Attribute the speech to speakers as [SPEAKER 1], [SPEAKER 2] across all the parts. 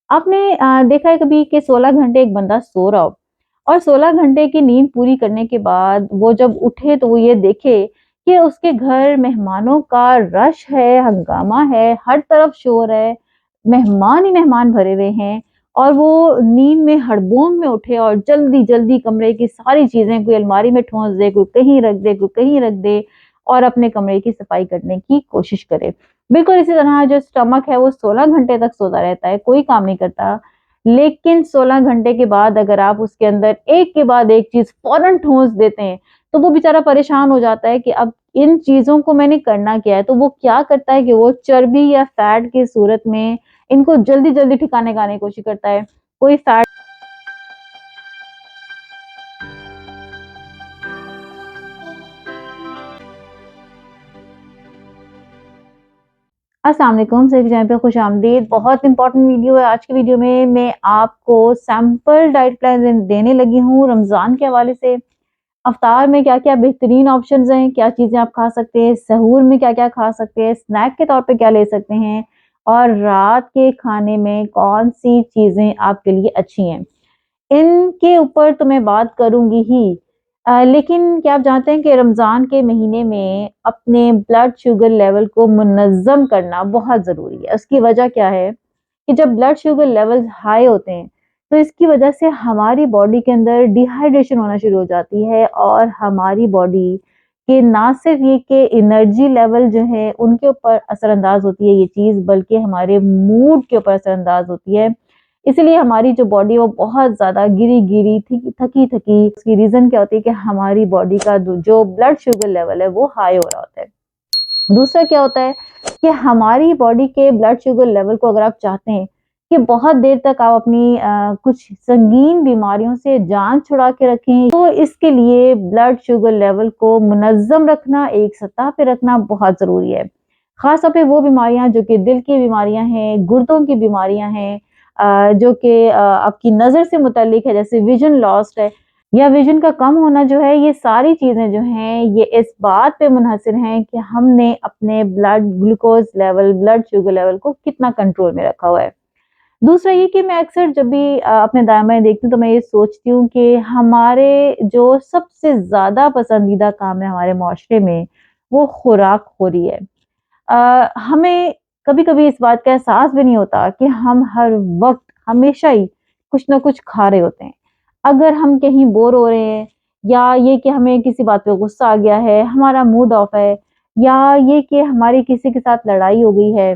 [SPEAKER 1] आपने देखा है कभी कि 16 घंटे एक बंदा सो रहा हो और 16 घंटे की नींद पूरी करने के बाद वो जब उठे तो वो ये देखे कि उसके घर मेहमानों का रश है, हंगामा है, हर तरफ शोर है, मेहमान ही मेहमान भरे हुए हैं और वो नींद में हड़बोंग में उठे और जल्दी-जल्दी कमरे की सारी चीज़ें कोई अलमारी में ठोंस दे, कोई कहीं रख दे, कोई कहीं रख दे और अपने कमरे की सफाई करने की कोशिश करे। बिल्कुल इसी तरह जो स्टमक है वो 16 घंटे तक सोता रहता है, कोई काम नहीं करता। लेकिन 16 घंटे के बाद अगर आप उसके अंदर एक के बाद एक चीज़ फ़ौरन ठोस देते हैं, तो वो बेचारा परेशान हो जाता है कि अब इन चीज़ों को मैंने करना क्या है? तो वो क्या करता है कि वो चर्बी या फैट की सूरत में इनको जल्दी-जल्दी ठिकाने लगाने की कोशिश करता है। कोई फैट अस्सलाम वालेकुम, सभी जहाँ पे खुश-आमदीद। बहुत इम्पोर्टेंट वीडियो है। आज की वीडियो में मैं आपको सैंपल डाइट प्लान देने लगी हूँ रमज़ान के हवाले से। अफ्तार में क्या-क्या बेहतरीन ऑप्शंस हैं, क्या चीज़ें आप खा सकते हैं, सहूर में क्या-क्या खा सकते हैं, स्नैक के तौर पे क्या ले सकते हैं और रात के खाने में कौन-सी चीज़ें आपके लिए अच्छी हैं। इनके ऊपर तो मैं बात करूँगी ही। लेकिन क्या आप जानते हैं कि रमज़ान के महीने में अपने ब्लड शुगर लेवल को मुनज़्ज़म करना बहुत ज़रूरी है। उसकी वजह क्या है कि जब ब्लड शुगर लेवल्स हाई होते हैं, तो इसकी वजह से हमारी बॉडी के अंदर डिहाइड्रेशन होना शुरू हो जाती है और हमारी बॉडी के ना सिर्फ ये कि एनर्जी लेवल जो है उनके ऊपर असरअंदाज होती है ये चीज़, बल्कि हमारे मूड के ऊपर असरअंदाज होती है। इसीलिए हमारी जो बॉडी है वो बहुत ज़्यादा गिरी-गिरी, थकी-थकी उसकी रीज़न क्या होती है कि हमारी बॉडी का जो ब्लड शुगर लेवल है वो हाई हो रहा होता है। दूसरा क्या होता है कि हमारी बॉडी के ब्लड शुगर लेवल को अगर आप चाहते हैं कि बहुत देर तक आप अपनी कुछ संगीन बीमारियों से जान छुड़ा के रखें, तो इसके लिए ब्लड शुगर लेवल को मुनज़्ज़म रखना, एक सतह पे रखना बहुत ज़रूरी है। ख़ास तौर पे वो बीमारियाँ जो कि दिल की बीमारियाँ हैं, गुर्दों की बीमारियाँ हैं, जो कि आपकी नज़र से मुतल्लिक है, जैसे विज़न लॉस्ट है या विज़न का कम होना जो है, ये सारी चीज़ें जो हैं ये इस बात पे मुनहसर हैं कि हमने अपने blood glucose level, blood sugar level को कितना कंट्रोल में रखा हुआ है। दूसरा ये कि मैं अक्सर जब भी अपने दाएँ-बाएँ देखती हूँ तो मैं ये सोचती हूँ कि हमारे जो सबसे ज़्यादा पसंदीदा काम है हमारे माशरे में, वो खुराक-खोरी है। हमें कभी-कभी इस बात का एहसास भी नहीं होता कि हम हर वक़्त हमेशा ही कुछ न कुछ खा रहे होते हैं। अगर हम कहीं बोर हो रहे हैं या ये कि हमें किसी बात पे गुस्सा आ गया है, हमारा मूड ऑफ है या ये कि हमारी किसी के साथ लड़ाई हो गई है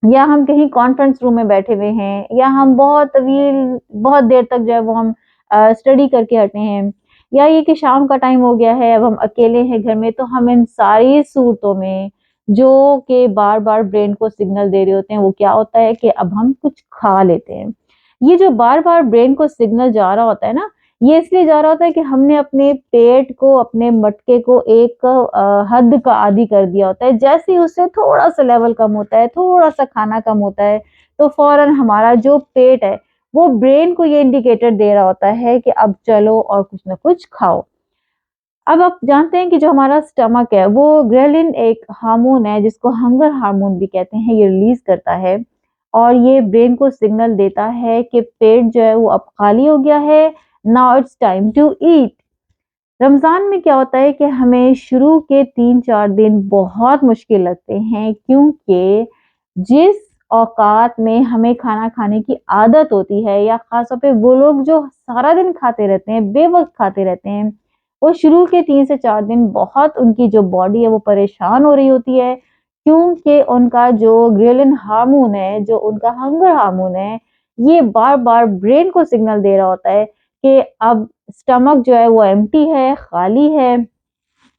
[SPEAKER 1] या हम कहीं कॉन्फ्रेंस रूम में बैठे हुए हैं या हम बहुत देर तक जो है वो हम स्टडी करके हटे हैं या ये कि शाम का टाइम हो गया है, अब हम अकेले हैं घर में, तो हम इन सारी सूरतों में जो कि बार-बार ब्रेन को सिग्नल दे रहे होते हैं, वो क्या होता है कि अब हम कुछ खा लेते हैं। ये जो बार-बार ब्रेन को सिग्नल जा रहा होता है ना, ये इसलिए जा रहा होता है कि हमने अपने पेट को, अपने मटके को एक हद का आदी कर दिया होता है। जैसे ही उससे थोड़ा-सा लेवल कम होता है, थोड़ा-सा खाना कम होता है, तो फ़ौरन हमारा जो पेट है, वो ब्रेन को ये इंडिकेटर दे रहा होता है कि अब चलो और कुछ न कुछ खाओ। अब आप जानते हैं कि जो हमारा स्टमक है, वो ग्रेलिन एक हार्मोन है जिसको हंगर हार्मोन भी कहते हैं, ये रिलीज़ करता है और ये ब्रेन को सिग्नल देता है कि पेट जो है वो अब खाली हो गया है, now it's time to eat. Ramzan में क्या होता है कि हमें शुरू के 3-4 दिन बहुत मुश्किल लगते हैं क्योंकि जिस औकात में हमें खाना खाने की आदत होती है या ख़ास तौर पे वो लोग जो सारा दिन खाते रहते हैं, बेवक़्त खाते रहते हैं, वो शुरू के 3 से 4 दिन बहुत उनकी जो बॉडी है वो परेशान हो रही होती है क्योंकि उनका जो ग्रेलिन हार्मोन है, जो उनका हंगर हार्मोन है, ये बार-बार ब्रेन को सिग्नल दे रहा होता है कि अब स्टमक जो है वो एम्प्टी है, खाली है,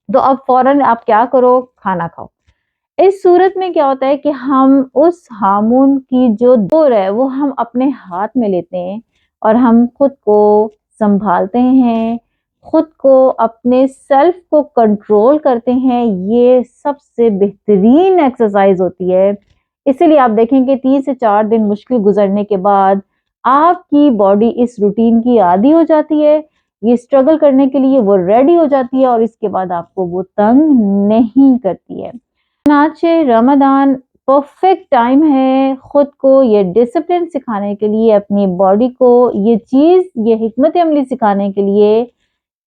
[SPEAKER 1] तो अब फ़ौरन आप क्या करो, खाना खाओ। इस सूरत में क्या होता है कि हम उस हार्मोन की जो डोर है वो हम अपने हाथ में लेते हैं और हम खुद को संभालते हैं, खुद को अपने सेल्फ को कंट्रोल करते हैं। ये सबसे बेहतरीन एक्सरसाइज होती है। इसीलिए आप देखेंगे 3 से 4 दिन मुश्किल गुजरने के बाद आपकी बॉडी इस रूटीन की आदी हो जाती है। ये स्ट्रगल करने के लिए वो रेडी हो जाती है और इसके बाद आपको वो तंग नहीं करती है। आज से रमज़ान परफेक्ट टाइम है खुद को ये डिसिप्लिन सिखाने के लिए, अपनी बॉडी को ये चीज़, ये हिकमत अमली सिखाने के लिए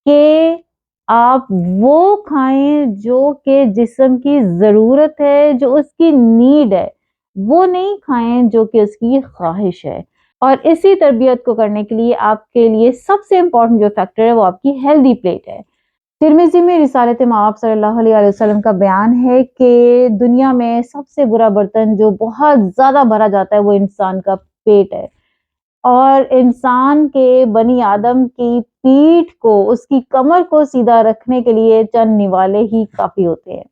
[SPEAKER 1] कि आप वो खाएं जो कि जिस्म की ज़रूरत है, जो उसकी नीड है। वो नहीं खाएं जो कि उसकी ख्वाहिश है। और इसी तरबियत को करने के लिए आपके लिए सबसे इम्पोर्टेंट जो फैक्टर है वो आपकी हेल्दी प्लेट है। तिरमिज़ी में रिसालत मआब सल्लल्लाहु अलैहि वसल्लम का बयान है कि दुनिया में सबसे बुरा बर्तन जो बहुत ज़्यादा भरा जाता है वो इंसान का पेट है। और इंसान के बनी आदम की पीठ को, उसकी कमर को सीधा रखने के लिए चंद निवाले ही काफ़ी होते हैं।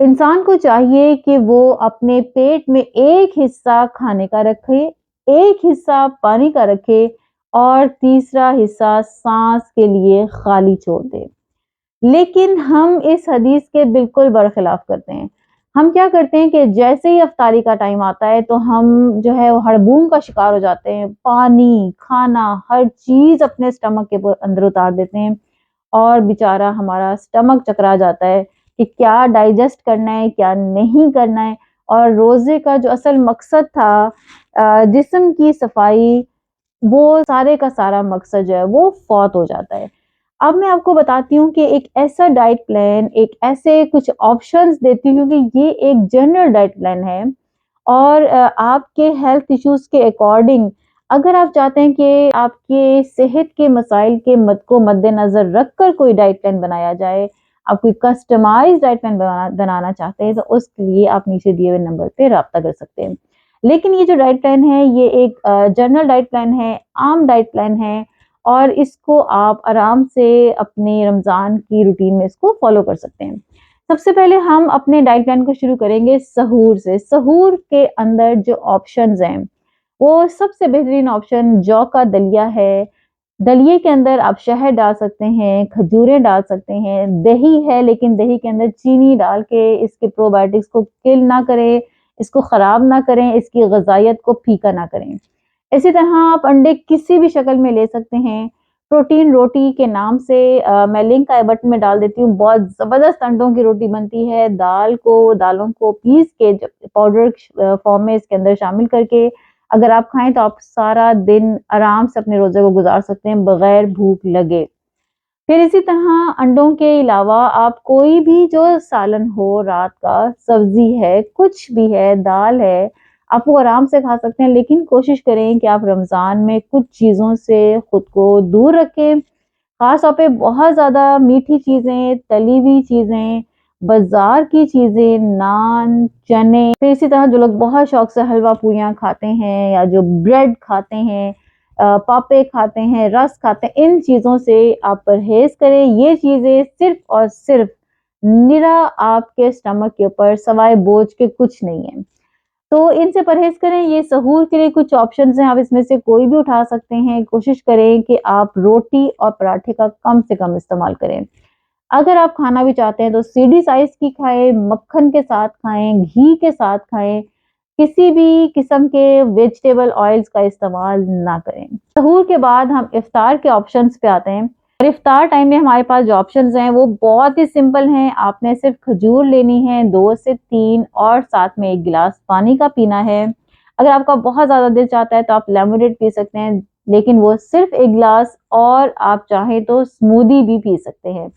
[SPEAKER 1] इंसान को चाहिए कि वो अपने पेट में एक हिस्सा खाने का रखे, एक हिस्सा पानी का रखे और तीसरा हिस्सा सांस के लिए खाली छोड़ दे। लेकिन हम इस हदीस के बिल्कुल बरखिलाफ करते हैं। हम क्या करते हैं कि जैसे ही इफ्तारी का टाइम आता है तो हम जो है वो हड़बून का शिकार हो जाते हैं। पानी, खाना, हर चीज़ अपने स्टमक के अंदर उतार देते हैं और बेचारा हमारा स्टमक चकरा जाता है कि क्या डाइजेस्ट करना है, क्या नहीं करना है। और रोज़े का जो असल मकसद था जिस्म की सफाई, वो सारे का सारा मकसद जो है वो फौत हो जाता है। अब मैं आपको बताती हूँ कि एक ऐसा डाइट प्लान, एक ऐसे कुछ ऑप्शंस देती हूँ क्योंकि ये एक जनरल डाइट प्लान है और आपके हेल्थ इश्यूज के अकॉर्डिंग, अगर आप चाहते हैं कि आपके सेहत के मसाइल के मद को मद्देनजर रखकर कोई डाइट प्लान बनाया जाए, आप कोई कस्टमाइज डाइट प्लान बनाना चाहते हैं तो उसके लिए आप नीचे दिए हुए नंबर पे रब्ता कर सकते हैं। लेकिन ये जो डाइट प्लान है ये एक जनरल डाइट प्लान है, आम डाइट प्लान है और इसको आप आराम से अपने रमज़ान की रूटीन में इसको फॉलो कर सकते हैं। सबसे पहले हम अपने डाइट प्लान को शुरू करेंगे सहूर से। सहूर के अंदर जो ऑप्शंस हैं, वो सबसे बेहतरीन ऑप्शन जौ का दलिया है। दलिए के अंदर आप शहद डाल सकते हैं, खजूरें डाल सकते हैं, दही है लेकिन दही के अंदर चीनी डाल के इसके प्रोबायोटिक्स को किल ना करें, इसको ख़राब ना करें, इसकी ग़िज़ाइयत को फीका ना करें। इसी तरह आप अंडे किसी भी शक्ल में ले सकते हैं। प्रोटीन रोटी के नाम से मैं लिंक आई बटन में डाल देती हूँ, बहुत ज़बरदस्त अंडों की रोटी बनती है। दालों को पीस के पाउडर फॉर्म में इसके अंदर शामिल करके अगर आप खाएं तो आप सारा दिन आराम से अपने रोज़े को गुजार सकते हैं बगैर भूख लगे। फिर इसी तरह अंडों के अलावा आप कोई भी जो सालन हो, रात का सब्जी है, कुछ भी है, दाल है, आप वो आराम से खा सकते हैं। लेकिन कोशिश करें कि आप रमज़ान में कुछ चीज़ों से खुद को दूर रखें। ख़ास तौर पे बहुत ज़्यादा मीठी चीज़ें, तली हुई चीज़ें, बाज़ार की चीज़ें, नान, चने, फिर इसी तरह जो लोग बहुत शौक से हलवा पूरियाँ खाते हैं या जो ब्रेड खाते हैं, पापे खाते हैं, रस खाते हैं, इन चीज़ों से आप परहेज़ करें। ये चीज़ें सिर्फ़ और सिर्फ़ निरा आपके स्टमक के ऊपर सवाए बोझ के कुछ नहीं है। तो इनसे परहेज़ करें। ये सहूर के लिए कुछ ऑप्शंस हैं, आप इसमें से कोई भी उठा सकते हैं। कोशिश करें कि आप रोटी और पराठे का कम से कम इस्तेमाल करें। अगर आप खाना भी चाहते हैं तो सीढ़ी साइज़ की खाएँ, मक्खन के साथ खाएँ, घी के साथ खाएँ, किसी भी किस्म के वेजिटेबल ऑयल्स का इस्तेमाल ना करें। सहूर के बाद हम इफ्तार के ऑप्शंस पे आते हैं और इफ्तार टाइम में हमारे पास जो ऑप्शंस हैं वो बहुत ही सिंपल हैं। आपने सिर्फ खजूर लेनी है 2 से 3 और साथ में 1 गिलास पानी का पीना है। अगर आपका बहुत ज़्यादा दिल चाहता है तो आप लेमनेड पी सकते हैं, लेकिन वो सिर्फ 1 गिलास, और आप चाहें तो स्मूदी भी पी सकते हैं।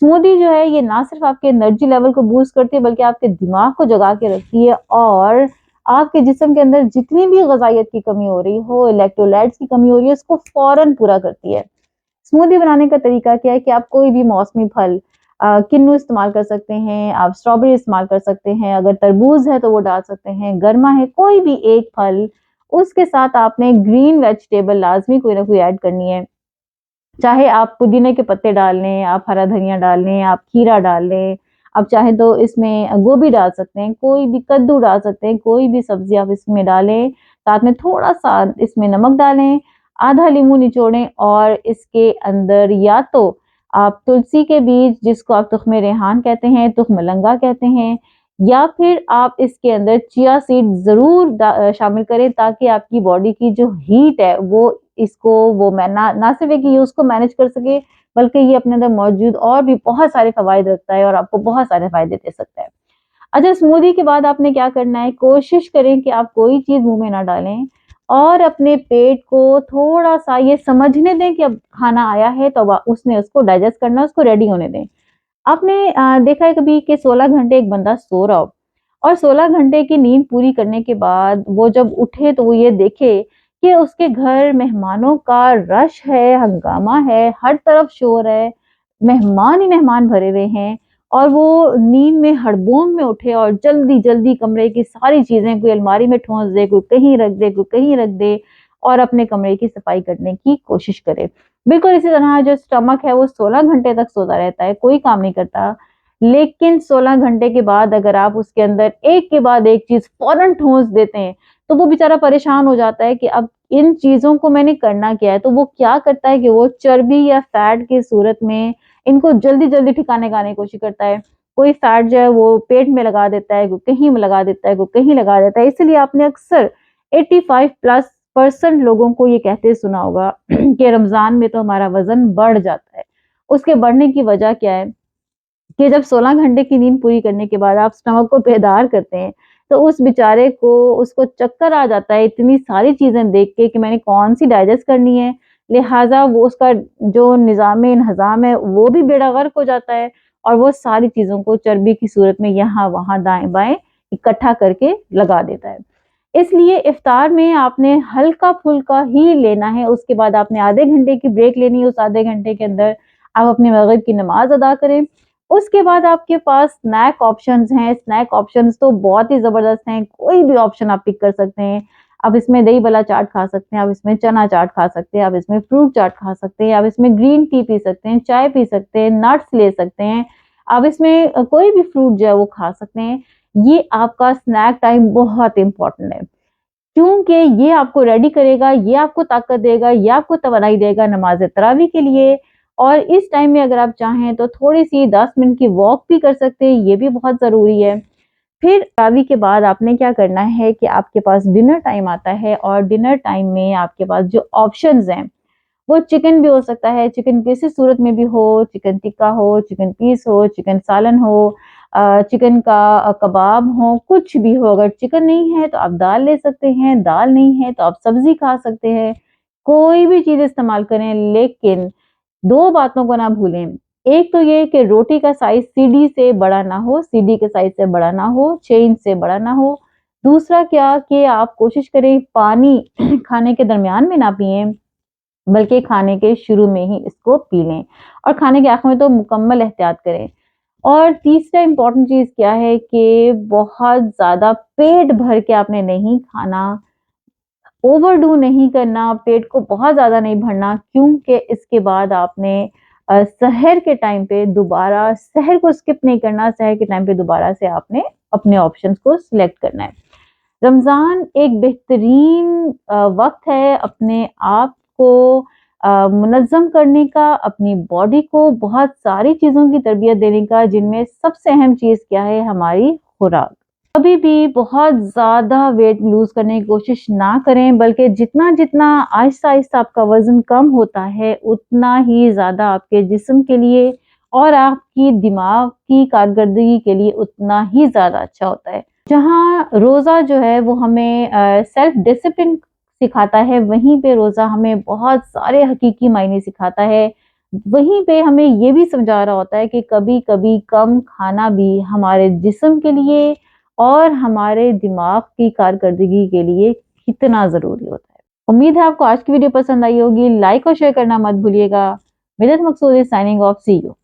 [SPEAKER 1] स्मूदी जो है ये ना सिर्फ आपके एनर्जी लेवल को बूस्ट करती है बल्कि आपके दिमाग को जगा के रखती है और आपके जिस्म के अंदर जितनी भी ग़िज़ाइयत की कमी हो रही हो, इलेक्ट्रोलाइट्स की कमी हो रही है, उसको फ़ौरन पूरा करती है। स्मूदी बनाने का तरीका क्या है कि आप कोई भी मौसमी फल, किन्नू इस्तेमाल कर सकते हैं, आप स्ट्रॉबेरी इस्तेमाल कर सकते हैं, अगर तरबूज है तो वो डाल सकते हैं, गरमा है, कोई भी एक फल, उसके साथ आपने ग्रीन वेजिटेबल लाज़मी कोई ना कोई ऐड करनी है। चाहे आप पुदीने के पत्ते डाल लें, आप हरा धनिया डाल लें, आप खीरा डाल लें, आप चाहें तो इसमें गोभी डाल सकते हैं, कोई भी कद्दू डाल सकते हैं, कोई भी सब्ज़ी आप इसमें डालें। साथ में थोड़ा-सा इसमें नमक डालें, आधा नींबू निचोड़ें और इसके अंदर या तो आप तुलसी के बीज, जिसको आप तुख़्म रेहान कहते हैं, तुख़्म लंगा कहते हैं, या फिर आप इसके अंदर चिया सीड ज़रूर शामिल करें ताकि आपकी बॉडी की जो हीट है वो इसको वो मैं ना सिर्फ है कि ये उसको मैनेज कर सके, बल्कि ये अपने अंदर मौजूद और भी बहुत सारे फ़वाइद रखता है और आपको बहुत सारे फ़ायदे दे सकता है। अच्छा, स्मूदी के बाद आपने क्या करना है, कोशिश करें कि आप कोई चीज़ मुँह में ना डालें और अपने पेट को थोड़ा-सा ये समझने दें कि अब खाना आया है, तो अब उसने उसको डाइजेस्ट करना है, उसको रेडी होने दें। आपने देखा है कभी कि 16 घंटे एक बंदा सो रहा हो और 16 घंटे की नींद पूरी करने के बाद वो जब उठे तो वो ये देखे कि उसके घर मेहमानों का रश है, हंगामा है, हर तरफ शोर है, मेहमान ही मेहमान भरे हुए हैं और वो नींद में हड़बों में उठे और जल्दी-जल्दी कमरे की सारी चीज़ें कोई अलमारी में ठूँस दे, कोई कहीं रख दे, कोई कहीं रख दे और अपने कमरे की सफाई करने की कोशिश करे। बिल्कुल इसी तरह जो स्टमक है वो 16 घंटे तक सोता रहता है, कोई काम नहीं करता। लेकिन 16 घंटे के बाद अगर आप उसके अंदर एक के बाद एक चीज़ फ़ौरन ठोस देते हैं, तो वो बेचारा परेशान हो जाता है कि अब इन चीज़ों को मैंने करना क्या है? तो वो क्या करता है कि वो चर्बी या फैट की सूरत में इनको जल्दी-जल्दी ठिकाने लगाने की कोशिश करता है। कोई फैट जो है वो पेट में लगा देता है, कोई कहीं में लगा देता है, कोई कहीं लगा देता है। इसीलिए आपने अक्सर 85 प्लस परसेंट लोगों को ये कहते सुना होगा कि रमज़ान में तो हमारा वज़न बढ़ जाता है। उसके बढ़ने की वजह क्या है कि जब 16 घंटे की नींद पूरी करने के बाद आप स्टमक को बेदार करते हैं, तो उस बेचारे को उसको चक्कर आ जाता है इतनी सारी चीज़ें देख के कि मैंने कौन-सी डाइजेस्ट करनी है। लिहाज़ा वो उसका जो निज़ाम-ए-इंहज़ाम है वो भी बेड़ा गर्क हो जाता है और वो सारी चीज़ों को चर्बी की सूरत में यहाँ-वहाँ, दाएँ-बाएँ इकट्ठा करके लगा देता है। इसलिए इफ्तार में आपने हल्का-फुल्का ही लेना है, उसके बाद आपने आधे घंटे की ब्रेक लेनी है, उस आधे घंटे के अंदर आप अपनी मगरिब की नमाज़ अदा करें। उसके बाद आपके पास स्नैक ऑप्शंस हैं, स्नैक ऑप्शंस तो बहुत ही ज़बरदस्त हैं, कोई भी ऑप्शन आप पिक कर सकते हैं। आप इसमें दही भल्ला चाट खा सकते हैं, आप इसमें चना चाट खा सकते हैं, आप इसमें फ्रूट चाट खा सकते हैं, आप इसमें ग्रीन टी पी सकते हैं, चाय पी सकते हैं, नट्स ले सकते हैं, आप इसमें कोई भी फ्रूट जो है वो खा सकते हैं। ये आपका स्नैक टाइम बहुत इम्पोर्टेंट है, क्योंकि ये आपको रेडी करेगा, ये आपको ताकत देगा, ये आपको तवानाई देगा नमाज़ तरावी के लिए और इस टाइम में अगर आप चाहें तो थोड़ी-सी 10 मिनट की वॉक भी कर सकते हैं, ये भी बहुत ज़रूरी है। फिर तरावी के बाद आपने क्या करना है कि आपके पास डिनर टाइम आता है और डिनर टाइम में आपके पास जो ऑप्शंस हैं वो चिकन भी हो सकता है, चिकन किसी सूरत में भी हो, चिकन टिक्का हो, चिकन पीस हो, चिकन सालन हो, चिकन का कबाब हो, कुछ भी हो। अगर चिकन नहीं है तो आप दाल ले सकते हैं, दाल नहीं है तो आप सब्ज़ी खा सकते हैं। कोई भी चीज़ इस्तेमाल करें लेकिन 2 बातों को ना भूलें। एक तो ये कि रोटी का साइज़ सीढ़ी से बड़ा ना हो, सीढ़ी के साइज़ से बड़ा ना हो, 6 इंच से बड़ा ना हो। दूसरा क्या कि आप कोशिश करें पानी खाने के दरमियान में ना पिएँ, बल्कि खाने के शुरू में ही इसको पी लें और खाने के आखिर में तो मुकम्मल एहतियात करें। और तीसरा इम्पोर्टेंट चीज़ क्या है कि बहुत ज़्यादा पेट भर के आपने नहीं खाना, ओवरडू नहीं करना, पेट को बहुत ज़्यादा नहीं भरना क्योंकि इसके बाद आपने सहर के टाइम पे दोबारा सहर को स्किप नहीं करना, सहर के टाइम पे दोबारा से आपने अपने ऑप्शंस को सिलेक्ट करना है। रमज़ान एक बेहतरीन वक़्त है अपने आप को मुनज़्ज़म करने का, अपनी बॉडी को बहुत सारी चीज़ों की तरबियत देने का, जिनमें सबसे अहम चीज़ क्या है, हमारी खुराक। कभी भी बहुत ज़्यादा वेट लूज़ करने की कोशिश ना करें, बल्कि जितना-जितना आहिस्ता-आहिस्ता आपका वज़न कम होता है, उतना ही ज़्यादा आपके जिस्म के लिए और आपकी दिमाग की कारकर्दगी के लिए उतना ही ज़्यादा अच्छा होता है। जहाँ रोज़ा जो है वो हमें सेल्फ डिसिप्लिन सिखाता है, वहीं पे रोज़ा हमें बहुत सारे हकीकी मायने सिखाता है। वहीं पे हमें ये भी समझा रहा होता है कि कभी-कभी कम खाना भी हमारे जिस्म के लिए और हमारे दिमाग की कारकर्दगी के लिए कितना ज़रूरी होता है। उम्मीद है आपको आज की वीडियो पसंद आई होगी। लाइक और शेयर करना मत भूलिएगा। Meerut Maqsood is signing off. See you.